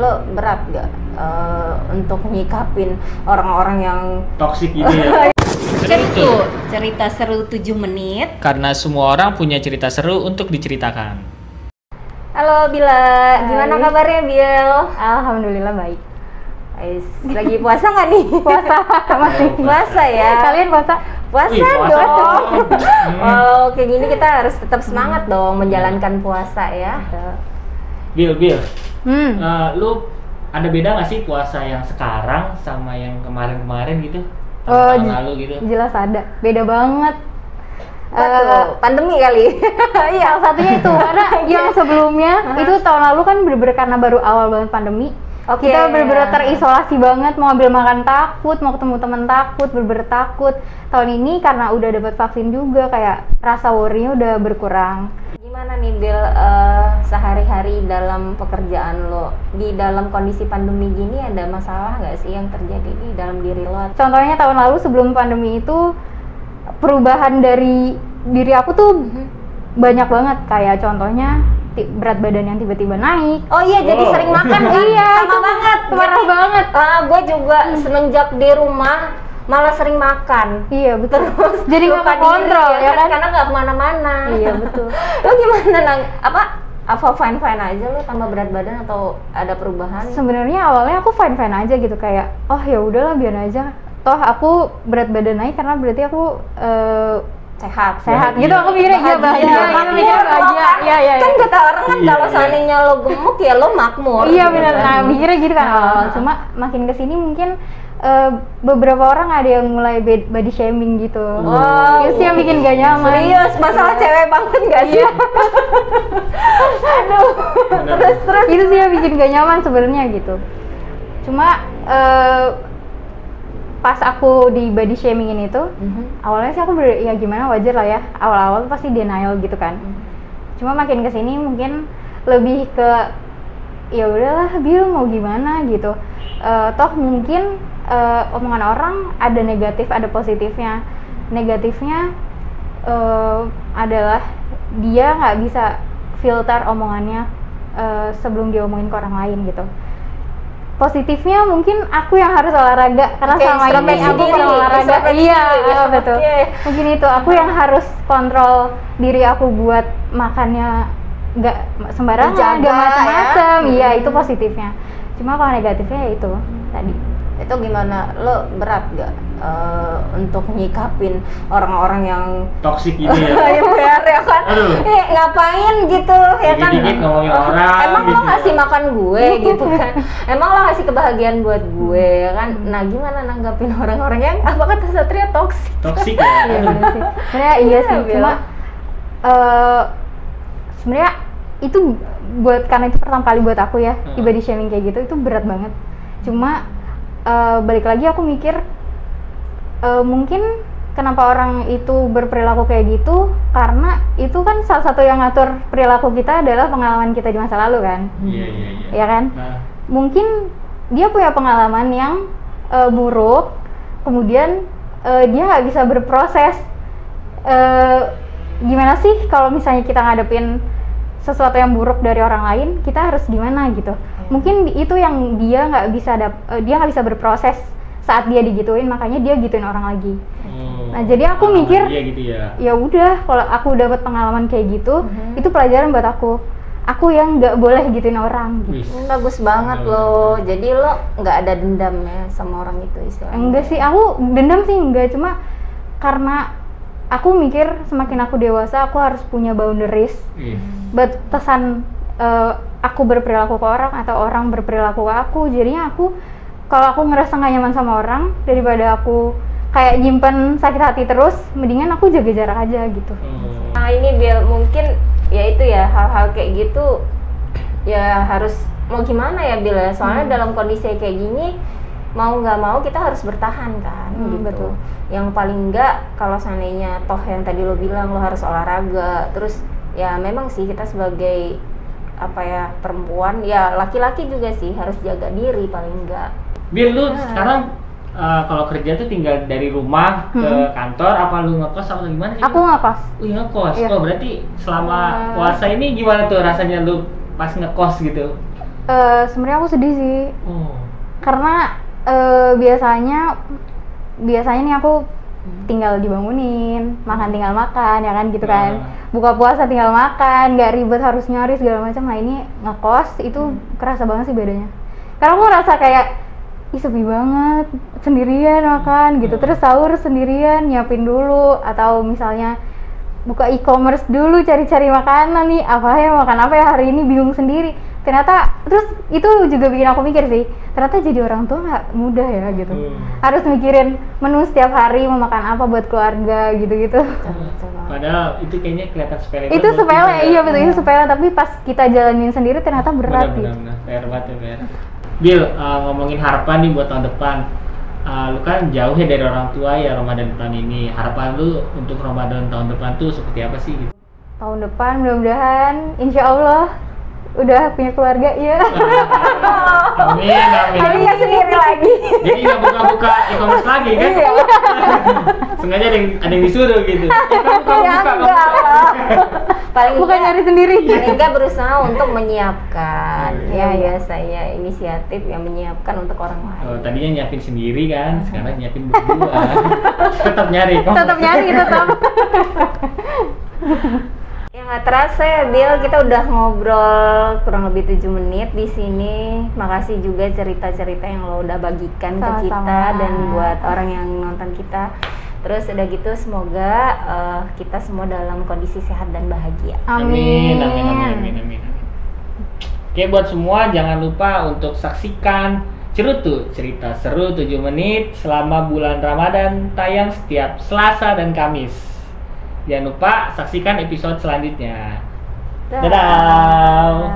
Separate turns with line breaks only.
lo berat gak untuk nyikapin orang-orang yang
toksik gitu ya?
cerita seru 7 menit.
Karena semua orang punya cerita seru untuk diceritakan.
Halo Bila, gimana kabarnya Bil?
Alhamdulillah baik.
Lagi puasa nggak nih?
Puasa masih
puasa ya.
Kalian puasa?
Puasa dong. Oh, kayak gini kita harus tetap semangat dong menjalankan puasa ya.
Bil, lu ada beda nggak sih puasa yang sekarang sama yang kemarin-kemarin gitu? Tahun lalu gitu?
Jelas ada, beda banget.
Pandemi kali.
Iya, salah satunya itu karena yang sebelumnya itu tahun lalu kan bener-bener karena baru awal banget pandemi. Kita bener-bener terisolasi banget, mau ambil makan takut, mau ketemu teman takut, bener-bener takut. Tahun ini karena udah dapat vaksin juga, kayak rasa worry-nya udah berkurang.
Gimana nih Bil, sehari-hari dalam pekerjaan lo, di dalam kondisi pandemi gini ada masalah nggak sih yang terjadi di dalam diri lo?
Contohnya tahun lalu sebelum pandemi itu perubahan dari diri aku tuh banyak banget, kayak contohnya berat badan yang tiba-tiba naik.
Oh iya, jadi sering makan kan?
Iya,
sama banget.
Parah banget.
Gue juga semenjak di rumah malah sering makan.
Iya betul.
Terus
Jadi nggak kontrol ya kan?
Karena nggak kemana-mana.
Iya betul.
Lo gimana Nang? Apa fine aja lo tambah berat badan atau ada perubahan?
Sebenarnya awalnya aku fine aja gitu, kayak oh ya udahlah biar aja. Toh aku berat badan naik karena berarti aku
sehat
gitu. Aku mikirnya iya bahagia. Iya.
Kan kata orang kan kalau seandainya lo gemuk ya lo makmur.
Iya benar. Nah mikirnya gitu kan awal. Cuma makin kesini mungkin beberapa orang ada yang mulai body shaming gitu. Itu yang bikin gak nyaman.
Serius, masalah cewek banget gak sih? Aduh. Terus
itu sih yang bikin gak nyaman sebenarnya gitu. Cuma pas aku di body shamingin itu, awalnya sih aku ya gimana, wajar lah ya. Awal-awal pasti denial gitu kan. Cuma makin kesini mungkin lebih ke ya udahlah Bil, mau gimana gitu. Toh mungkin omongan orang ada negatif ada positifnya. Negatifnya adalah dia nggak bisa filter omongannya sebelum dia omongin ke orang lain gitu. Positifnya mungkin aku yang harus olahraga karena sama ini aku kurang olahraga. Iya betul. Mungkin itu aku yang harus kontrol diri aku buat makannya nggak sembarangan, nggak macam-macam. Iya itu positifnya. Cuma kalau negatifnya ya itu tadi.
Itu gimana? Lo berat gak untuk nyikapin orang-orang yang
toksik gitu ya?
Ya kan? Ngapain gitu ya kan?
Dikit-dikit ngomongin orang.
Emang
gitu
lo ngasih makan gue gitu kan? Emang lo ngasih kebahagiaan buat gue ya kan? Nah gimana nanggapin orang-orang yang apa kata Satria toksik?
Toksik ya?
Sebenarnya iya sih. Cuma sebenarnya itu karena itu pertama kali buat aku ya, di body shaming kayak gitu itu berat banget. Cuma balik lagi aku mikir mungkin kenapa orang itu berperilaku kayak gitu karena itu kan salah satu yang ngatur perilaku kita adalah pengalaman kita di masa lalu kan.
Iya.
Ya kan?
Nah.
Mungkin dia punya pengalaman yang buruk, kemudian dia nggak bisa berproses gimana sih kalau misalnya kita ngadepin sesuatu yang buruk dari orang lain, kita harus gimana gitu. Mungkin itu yang dia nggak bisa berproses saat dia digituin, makanya dia gituin orang lagi. Nah jadi aku mikir
gitu
ya udah kalau aku dapat pengalaman kayak gitu, itu pelajaran buat aku yang nggak boleh gituin orang gitu.
Bagus banget loh. Jadi lo nggak ada dendam ya sama orang itu istilahnya?
Enggak sih, aku dendam sih enggak, cuma karena aku mikir semakin aku dewasa aku harus punya boundaries. Batasan aku berperilaku ke orang atau orang berperilaku ke aku. Jadinya kalau aku ngerasa gak nyaman sama orang, daripada aku kayak nyimpen sakit hati terus, mendingan aku jaga jarak aja gitu.
Nah ini Bil, mungkin ya itu ya, hal-hal kayak gitu ya harus mau gimana ya Bil ya, soalnya dalam kondisi kayak gini mau nggak mau kita harus bertahan kan gitu.
Betul.
Yang paling nggak kalau seandainya toh yang tadi lo bilang lo harus olahraga, terus ya memang sih kita sebagai perempuan ya, laki-laki juga sih harus jaga diri paling nggak.
Bil, lu sekarang kalau kerja tuh tinggal dari rumah ke kantor, apa lu ngekos atau gimana sih?
Aku ngekos.
Ngekos. Oh berarti selama puasa ini gimana tuh rasanya lu pas ngekos gitu?
Sebenarnya aku sedih sih. Karena biasanya nih aku tinggal dibangunin, makan tinggal makan, ya kan gitu kan. Buka puasa tinggal makan, nggak ribet harus nyari segala macam. Nah ini ngekos itu kerasa banget sih bedanya. Karena aku ngerasa kayak ih sepi banget, sendirian makan gitu. Terus sahur sendirian, nyiapin dulu, atau misalnya buka e-commerce dulu cari-cari makanan nih, makan apa ya hari ini, bingung sendiri. Ternyata terus itu juga bikin aku mikir sih, ternyata jadi orang tua nggak mudah ya gitu. Harus mikirin menu setiap hari mau makan apa buat keluarga gitu-gitu.
Padahal itu kayaknya kelihatan sepele.
Itu sepele, iya betul, itu sepele, tapi pas kita jalanin sendiri ternyata berat gitu.
Benar, fair banget ya. Bill, ngomongin harapan nih buat tahun depan. Lu kan jauh ya dari orang tua ya Ramadan tahun ini. Harapan lu untuk Ramadan tahun depan tuh seperti apa sih gitu?
Tahun depan mudah-mudahan insya Allah udah punya keluarga ya.
Amin.
Tapi nggak sendiri lagi.
Jadi nggak buka e-commerce lagi kan? Sengaja ada yang disuruh gitu.
Ya enggak lah. Paling
bukan nyari sendiri.
Paling enggak berusaha untuk menyiapkan. Ya biasanya inisiatif yang menyiapkan untuk orang lain.
Oh, tadinya nyiapin sendiri kan, sekarang nyiapin berdua. Tetap nyari.
Tetap.
Ya nggak terasa ya Bill, kita udah ngobrol kurang lebih 7 menit di sini. Makasih juga cerita-cerita yang lo udah bagikan ke kita dan buat orang yang nonton kita. Terus udah gitu semoga kita semua dalam kondisi sehat dan bahagia.
Amin.
Oke, buat semua jangan lupa untuk saksikan Cerutu, cerita seru 7 menit selama bulan Ramadan, tayang setiap Selasa dan Kamis. Jangan lupa saksikan episode selanjutnya. Dadah.